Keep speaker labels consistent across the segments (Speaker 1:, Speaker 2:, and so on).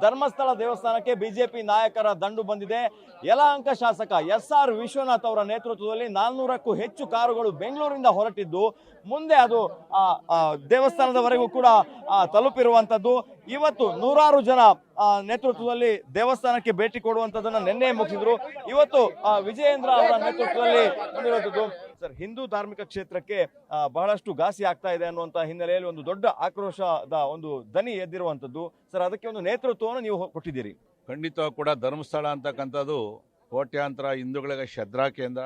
Speaker 1: ಧರ್ಮಸ್ಥಳ ದೇವಸ್ಥಾನಕ್ಕೆ ಬಿಜೆಪಿ ನಾಯಕರ ದಂಡು ಬಂದಿದೆ. ಯಲಹಂಕ ಶಾಸಕ SR ವಿಶ್ವನಾಥ್ ಅವರ ನೇತೃತ್ವದಲ್ಲಿ 400ಕ್ಕೂ ಹೆಚ್ಚು ಕಾರುಗಳು ಬೆಂಗಳೂರಿಂದ ಹೊರಟಿದ್ದು ಮುಂದೆ ಅದು ದೇವಸ್ಥಾನದವರೆಗೂ ಕೂಡ ತಲುಪಿರುವಂತದ್ದು. ಇವತ್ತು ನೂರಾರು ಜನ ನೇತೃತ್ವದಲ್ಲಿ ದೇವಸ್ಥಾನಕ್ಕೆ ಭೇಟಿ ಕೊಡುವಂತದನ್ನ ನಿನ್ನೆ ಮುಗಿಸಿದ್ರು. ಇವತ್ತು ವಿಜಯೇಂದ್ರ ಅವರ ನೇತೃತ್ವದಲ್ಲಿ ಬಂದಿರುವಂತದ್ದು. ಸರ್, ಹಿಂದೂ ಧಾರ್ಮಿಕ ಕ್ಷೇತ್ರಕ್ಕೆ ಬಹಳಷ್ಟು ಘಾಸಿ ಆಗ್ತಾ ಇದೆ ಅನ್ನುವಂತ ಹಿನ್ನೆಲೆಯಲ್ಲಿ ಒಂದು ದೊಡ್ಡ ಆಕ್ರೋಶದ ಒಂದು ದನಿ ಎದ್ದಿರುವಂತದ್ದು. ಸರ್, ಅದಕ್ಕೆ ಒಂದು ನೇತೃತ್ವವನ್ನು ನೀವು ಕೊಟ್ಟಿದ್ದೀರಿ.
Speaker 2: ಖಂಡಿತ ಕೂಡ ಧರ್ಮಸ್ಥಳ ಅಂತಕ್ಕಂಥದ್ದು ಕೋಟ್ಯಾಂತರ ಹಿಂದೂಗಳಿಗೆ ಶ್ರದ್ಧಾ ಕೇಂದ್ರ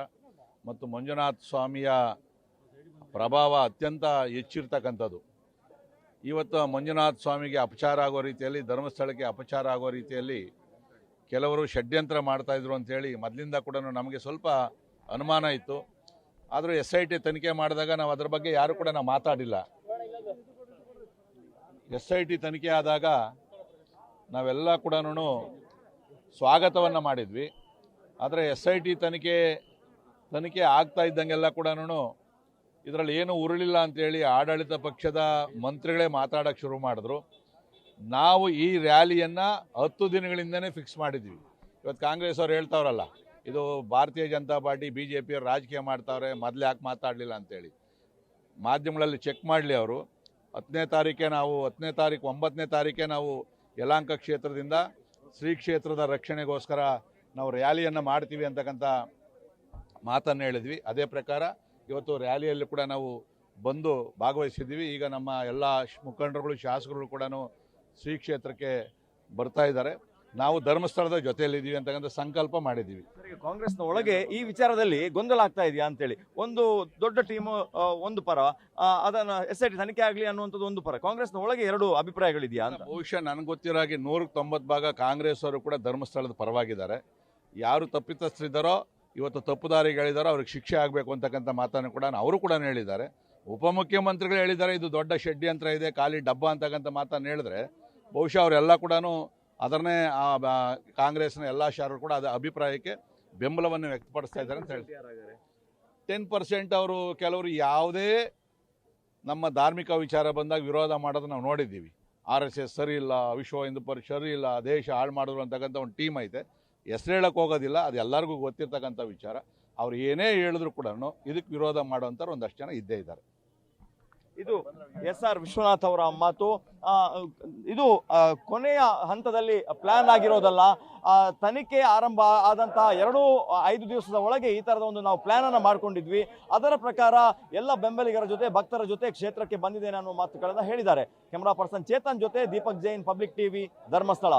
Speaker 2: ಮತ್ತು ಮಂಜುನಾಥ ಸ್ವಾಮಿಯ ಪ್ರಭಾವ ಅತ್ಯಂತ ಹೆಚ್ಚಿರ್ತಕ್ಕಂಥದ್ದು. ಇವತ್ತು ಮಂಜುನಾಥ ಸ್ವಾಮಿಗೆ ಅಪಚಾರ ಆಗೋ ರೀತಿಯಲ್ಲಿ, ಧರ್ಮಸ್ಥಳಕ್ಕೆ ಅಪಚಾರ ಆಗೋ ರೀತಿಯಲ್ಲಿ ಕೆಲವರು ಷಡ್ಯಂತ್ರ ಮಾಡ್ತಾಯಿದ್ರು ಅಂತೇಳಿ ಮೊದಲಿಂದ ಕೂಡ ನಮಗೆ ಸ್ವಲ್ಪ ಅನುಮಾನ ಇತ್ತು. ಆದರೂ SIT ತನಿಖೆ ಮಾಡಿದಾಗ ನಾವು ಅದ್ರ ಬಗ್ಗೆ ಯಾರು ಕೂಡ ನಾವು ಮಾತಾಡಿಲ್ಲ. SIT ತನಿಖೆ ಆದಾಗ ನಾವೆಲ್ಲ ಕೂಡ ಸ್ವಾಗತವನ್ನು ಮಾಡಿದ್ವಿ. ಆದರೆ SIT ತನಿಖೆ ಆಗ್ತಾ ಇದ್ದಂಗೆಲ್ಲ ಕೂಡ ಇದರಲ್ಲಿ ಏನು ಉರುಳಿಲ್ಲ ಅಂತೇಳಿ ಆಡಳಿತ ಪಕ್ಷದ ಮಂತ್ರಿಗಳೇ ಮಾತಾಡೋಕ್ಕೆ ಶುರು ಮಾಡಿದ್ರು. ನಾವು ಈ ರ್ಯಾಲಿಯನ್ನು 10 ದಿನಗಳಿಂದನೇ ಫಿಕ್ಸ್ ಮಾಡಿದ್ವಿ. ಇವತ್ತು ಕಾಂಗ್ರೆಸ್ ಅವ್ರು ಹೇಳ್ತಾವ್ರಲ್ಲ, ಇದು ಭಾರತೀಯ ಜನತಾ ಪಾರ್ಟಿ BJP ಅವ್ರು ರಾಜಕೀಯ ಮಾಡ್ತಾವ್ರೆ, ಮೊದಲು ಯಾಕೆ ಮಾತಾಡಲಿಲ್ಲ ಅಂತೇಳಿ ಮಾಧ್ಯಮಗಳಲ್ಲಿ ಚೆಕ್ ಮಾಡಲಿ. ಅವರು 9ನೇ ತಾರೀಕೆ ನಾವು ಯಲಹಂಕ ಕ್ಷೇತ್ರದಿಂದ ಶ್ರೀ ಕ್ಷೇತ್ರದ ರಕ್ಷಣೆಗೋಸ್ಕರ ನಾವು ರ್ಯಾಲಿಯನ್ನು ಮಾಡ್ತೀವಿ ಅಂತಕ್ಕಂಥ ಮಾತನ್ನು ಹೇಳಿದ್ವಿ. ಅದೇ ಪ್ರಕಾರ ಇವತ್ತು ರ್ಯಾಲಿಯಲ್ಲಿ ಕೂಡ ನಾವು ಬಂದು ಭಾಗವಹಿಸಿದ್ವಿ. ಈಗ ನಮ್ಮ ಎಲ್ಲ ಮುಖಂಡರುಗಳು, ಶಾಸಕರುಗಳು ಕೂಡ ಶ್ರೀ ಕ್ಷೇತ್ರಕ್ಕೆ ಬರ್ತಾ ಇದ್ದಾರೆ. ನಾವು ಧರ್ಮಸ್ಥಳದ ಜೊತೆಯಲ್ಲಿದ್ದೀವಿ ಅಂತಕ್ಕಂಥ ಸಂಕಲ್ಪ ಮಾಡಿದ್ದೀವಿ.
Speaker 1: ಕಾಂಗ್ರೆಸ್ನ ಒಳಗೆ ಈ ವಿಚಾರದಲ್ಲಿ ಗೊಂದಲ ಆಗ್ತಾ ಇದೆಯಾ ಅಂತೇಳಿ, ಒಂದು ದೊಡ್ಡ ಟೀಮು ಒಂದು ಪರ, ಅದನ್ನ SIT ತನಿಖೆ ಆಗಲಿ ಅನ್ನುವಂಥದ್ದು ಒಂದು ಪರ, ಕಾಂಗ್ರೆಸ್ನ ಒಳಗೆ ಎರಡು ಅಭಿಪ್ರಾಯಗಳಿದೆಯಾ ಅಂತ.
Speaker 2: ಬಹುಶಃ ನನಗೆ ಗೊತ್ತಿರೋ ಹಾಗೆ 190 ಭಾಗ ಕಾಂಗ್ರೆಸ್ ಅವರು ಕೂಡ ಧರ್ಮಸ್ಥಳದ ಪರವಾಗಿದ್ದಾರೆ. ಯಾರು ತಪ್ಪಿತಸ್ಥರಿದ್ದಾರೋ, ಇವತ್ತು ತಪ್ಪುದಾರಿಗಳಿದ್ದಾರೋ ಅವ್ರಿಗೆ ಶಿಕ್ಷೆ ಆಗಬೇಕು ಅಂತಕ್ಕಂಥ ಮಾತನ್ನು ಕೂಡ ಅವರು ಕೂಡ ಹೇಳಿದ್ದಾರೆ. ಉಪಮುಖ್ಯಮಂತ್ರಿಗಳು ಹೇಳಿದ್ದಾರೆ ಇದು ದೊಡ್ಡ ಷಡ್ಯಂತ್ರ ಇದೆ, ಖಾಲಿ ಡಬ್ಬ ಅಂತಕ್ಕಂಥ ಮಾತನ್ನು ಹೇಳಿದ್ರೆ ಬಹುಶಃ ಅವರೆಲ್ಲ ಕೂಡ ಅದನ್ನೇ ಕಾಂಗ್ರೆಸ್ನ ಎಲ್ಲ ಶಾಸಕರು ಕೂಡ ಅದ ಅಭಿಪ್ರಾಯಕ್ಕೆ ಬೆಂಬಲವನ್ನು ವ್ಯಕ್ತಪಡಿಸ್ತಾ ಇದ್ದಾರೆ ಅಂತ ಹೇಳ್ತಾರೆ. 10% ಅವರು ಕೆಲವರು ಯಾವುದೇ ನಮ್ಮ ಧಾರ್ಮಿಕ ವಿಚಾರ ಬಂದಾಗ ವಿರೋಧ ಮಾಡೋದು ನಾವು ನೋಡಿದ್ದೀವಿ. RSS ಸರಿ ಇಲ್ಲ, ವಿಶ್ವ ಹಿಂದೂ ಪರಿಷತ್ ಸರಿ ಇಲ್ಲ, ದೇಶ ಹಾಳು ಮಾಡಿದ್ರು ಅಂತಕ್ಕಂಥ ಒಂದು ಟೀಮ್ ಐತೆ. ಹೆಸರು ಹೇಳಕ್ಕೆ ಹೋಗೋದಿಲ್ಲ, ಅದು ಎಲ್ಲರಿಗೂ ಗೊತ್ತಿರ್ತಕ್ಕಂಥ ವಿಚಾರ. ಅವ್ರು ಏನೇ ಹೇಳಿದ್ರು ಕೂಡ ಇದಕ್ಕೆ ವಿರೋಧ ಮಾಡುವಂಥವ್ರು ಒಂದಷ್ಟು ಜನ ಇದ್ದೇ ಇದ್ದಾರೆ.
Speaker 1: ಇದು SR ವಿಶ್ವನಾಥ್ ಅವರ ಮಾತು. ಇದು ಕೊನೆಯ ಹಂತದಲ್ಲಿ ಪ್ಲಾನ್ ಆಗಿರೋದಲ್ಲ. ತನಿಖೆ ಆರಂಭ ಆದಂತಹ 2-5 ದಿವಸದ ಒಳಗೆ ಈ ತರದ ಒಂದು ನಾವು ಪ್ಲಾನ್ ಅನ್ನ ಮಾಡ್ಕೊಂಡಿದ್ವಿ. ಅದರ ಪ್ರಕಾರ ಎಲ್ಲ ಬೆಂಬಲಿಗರ ಜೊತೆ, ಭಕ್ತರ ಜೊತೆ ಕ್ಷೇತ್ರಕ್ಕೆ ಬಂದಿದ್ದೇನೆ ಅನ್ನೋ ಮಾತುಗಳನ್ನ ಹೇಳಿದ್ದಾರೆ. ಕ್ಯಾಮರಾ ಪರ್ಸನ್ ಚೇತನ್ ಜೊತೆ ದೀಪಕ್ ಜೈನ್, ಪಬ್ಲಿಕ್ TV, ಧರ್ಮಸ್ಥಳ.